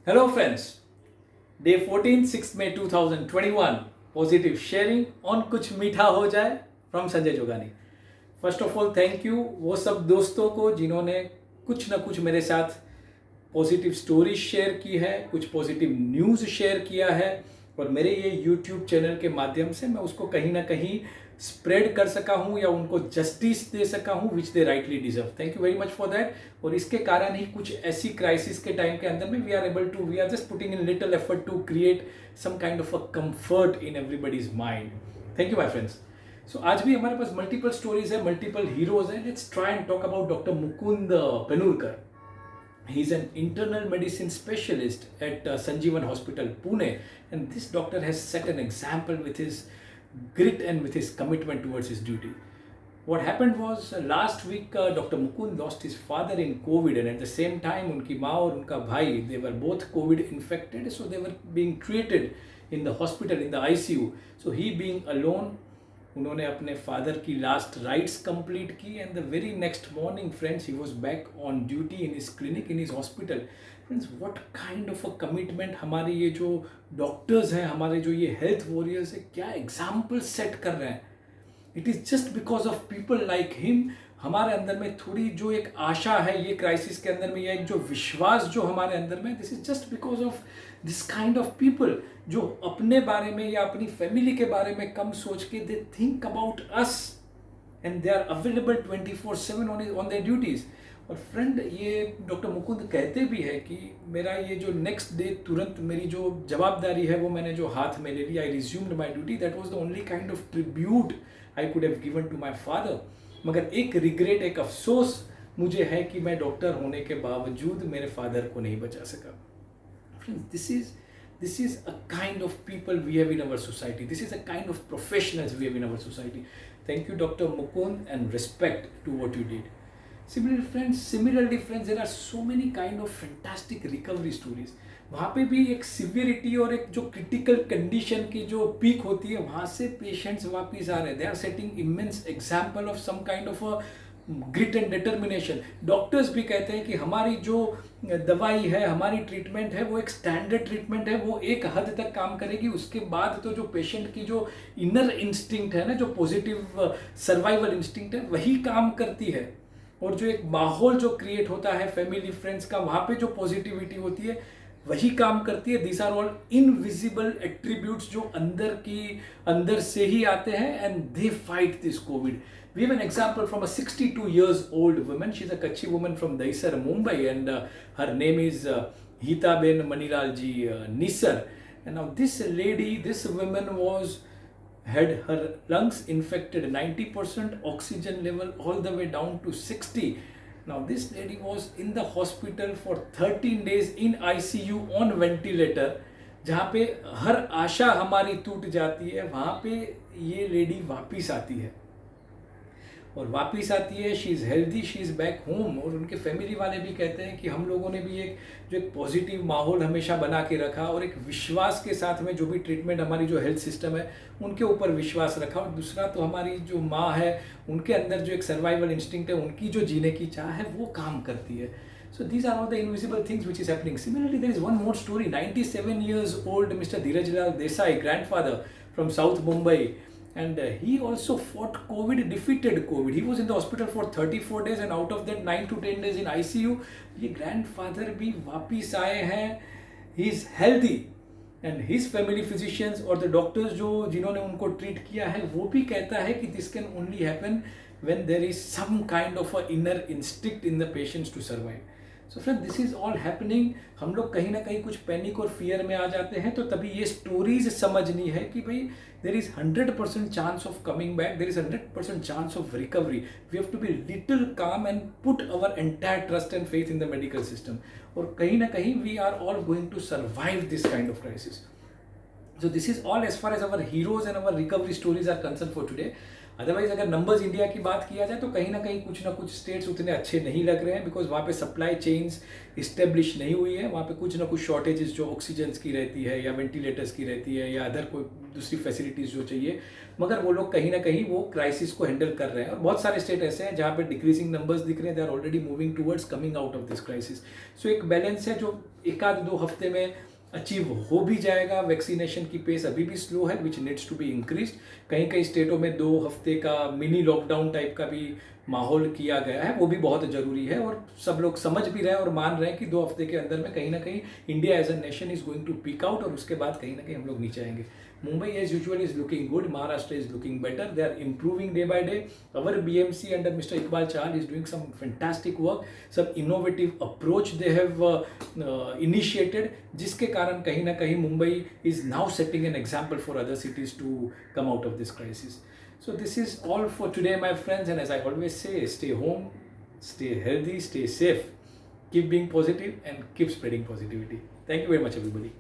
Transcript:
Hello friends, Day 14, 6 May 2021, Positive Sharing on कुछ मीठा हो जाए from Sanjay Jogani. First of all thank you वो सब दोस्तों को जिन्होंने कुछ ना कुछ मेरे साथ पॉजिटिव स्टोरीज शेयर की है, कुछ पॉजिटिव न्यूज़ शेयर किया है और मेरे ये यूट्यूब चैनल के माध्यम से मैं उसको कहीं ना कहीं स्प्रेड कर सका हूँ या उनको जस्टिस दे सका हूँ which they rightly deserve. Thank you very much for that. और इसके कारण ही कुछ ऐसी क्राइसिस के टाइम के अंदर में we are just putting in little effort to create some kind of a comfort in everybody's mind. Thank you my friends. So आज भी हमारे पास मल्टीपल स्टोरीज है, मल्टीपल हीरोज हैं। Let's try and talk about doctor Mukund Penurkar. He's an internal medicine specialist at Sanjeevan Hospital, Pune, and this doctor has set an example with his grit and with his commitment towards his duty. What happened was last week Dr. Mukund lost his father in COVID, and at the same time उनकी माँ और उनका भाई, they were both COVID infected, so they were being treated in the hospital in the ICU. So he being alone, उन्होंने अपने father की last rites complete की and the very next morning friends he was back on duty in his clinic in his hospital. Friends what kind of a commitment हमारे ये जो doctors हैं, हमारे जो ये हेल्थ वॉरियर्स हैं, क्या एग्जाम्पल सेट कर रहे हैं। It is just because of people like him हमारे अंदर में थोड़ी जो एक आशा है ये क्राइसिस के अंदर में, या एक जो विश्वास जो हमारे अंदर में, this is just because of this kind of people जो अपने बारे में या अपनी फैमिली के बारे में कम सोच के they think about us and they are available 24/7 on their duties. और फ्रेंड ये डॉक्टर मुकुंद कहते भी है कि मेरा ये जो नेक्स्ट डे तुरंत मेरी जो जवाबदारी है वो मैंने जो हाथ में ले ली, I resumed my duty, that was the only kind of tribute I could have given to my father. मगर एक रिग्रेट, एक अफसोस मुझे है कि मैं डॉक्टर होने के बावजूद मेरे फादर को नहीं बचा सका। This is a kind of people we have in our society. This is a kind of professionals we have in our society. Thank you, Dr. Mukund, and respect to what you did. Similarly, friends, there are so many kind of fantastic recovery stories. वहाँ पे भी एक severity और एक जो critical condition की जो peak होती है वहाँ से पेशेंट्स वापिस आ रहे हैं। They are setting immense example of some kind of a grit and determination. Doctors भी कहते हैं कि हमारी जो दवाई है, हमारी ट्रीटमेंट है, वो एक स्टैंडर्ड ट्रीटमेंट है, वो एक हद तक काम करेगी। उसके बाद तो जो पेशेंट की जो इनर इंस्टिंक्ट है ना, जो पॉजिटिव सर्वाइवल इंस्टिंक्ट है, वही काम करती है। और जो एक माहौल जो क्रिएट होता है फैमिली फ्रेंड्स का, वहाँ पे जो पॉजिटिविटी होती है वही काम करती है। These are all invisible attributes जो अंदर से ही आते हैं and they fight this COVID. We have an example from a 62 years old woman. She's a Kutchi woman from Dahisar, Mumbai, and her name is Hitaben Manilalji Nisar. And now this lady, this woman had her lungs infected, 90% oxygen level all the way down to 60. Now this lady was in the hospital for 13 days in ICU on ventilator. जहाँ पे हर आशा हमारी टूट जाती है, वहाँ पे ये lady वापिस आती है और वापिस आती है। She is healthy, she is back home. और उनके फैमिली वाले भी कहते हैं कि हम लोगों ने भी एक पॉजिटिव माहौल हमेशा बना के रखा और एक विश्वास के साथ में जो भी ट्रीटमेंट हमारी जो हेल्थ सिस्टम है उनके ऊपर विश्वास रखा। और दूसरा तो हमारी जो माँ है उनके अंदर जो एक सर्वाइवल इंस्टिंक्ट है, उनकी जो जीने की चाह है वो काम करती है। So these are all the invisible things which is happening. Similarly, there is one more story. 97 years old Mr. Dheeraj Lal Desai, grandfather from South Mumbai. And he also fought COVID, defeated COVID. He was in the hospital for 34 days and out of that 9 to 10 days in ICU. ये grandfather भी वापिस आए हैं. He is healthy. And his family physicians और the doctors जिन्होंने उनको treat किया है वो भी कहता है कि this can only happen when there is some kind of a inner instinct in the patients to survive. So friend this is all happening. हम लोग कहीं ना कहीं कुछ पैनिक और फियर में आ जाते हैं, तो तभी ये स्टोरीज समझनी है कि भाई there is 100% chance of coming back, there is 100% chance of recovery. We have to be little calm and put our entire trust and faith in the medical system. और कहीं ना कहीं we are all going to survive this kind of crisis. So this is all as far as our heroes and our recovery stories are concerned for today. Otherwise अगर numbers India की बात किया जाए तो कहीं ना कुछ स्टेट्स उतने अच्छे नहीं लग रहे हैं, बिकॉज वहाँ पे सप्लाई चेन्स इस्टेब्लिश नहीं हुई है। वहाँ पे कुछ ना कुछ शॉर्टेजेस जो ऑक्सीजन की रहती है या वेंटिलेटर्स की रहती है या अदर कोई दूसरी फैसिलिटीज़ जो चाहिए, मगर वो लोग कहीं ना कहीं वो क्राइसिस को हैंडल कर रहे हैं। और बहुत सारे स्टेट ऐसे हैं जहाँ पे डिक्रीजिंग नंबर्स दिख रहे हैं, they are already moving towards coming out of this crisis. So एक बैलेंस है जो एक आध 2 हफ्ते में अचीव हो भी जाएगा। वैक्सीनेशन की पेस अभी भी स्लो है, which needs to be increase. कहीं कहीं स्टेटों में 2 हफ्ते का मिनी लॉकडाउन टाइप का भी माहौल किया गया है, वो भी बहुत ज़रूरी है। और सब लोग समझ भी रहे हैं और मान रहे हैं कि 2 हफ्ते के अंदर में कहीं ना कहीं India as a nation is going to peak out, और उसके बाद कहीं ना कहीं हम लोग नीचे आएंगे। Mumbai as usual is looking good. Maharashtra is looking better. They are improving day by day. Our BMC under Mr. Iqbal Chahal is doing some fantastic work. Some innovative approach they have initiated, जिसके कारण कहीं ना कहीं Mumbai is now setting an example for other cities to come out of this crisis. So this is all for today, my friends. And as I always say, stay home, stay healthy, stay safe, keep being positive, and keep spreading positivity. Thank you very much, everybody.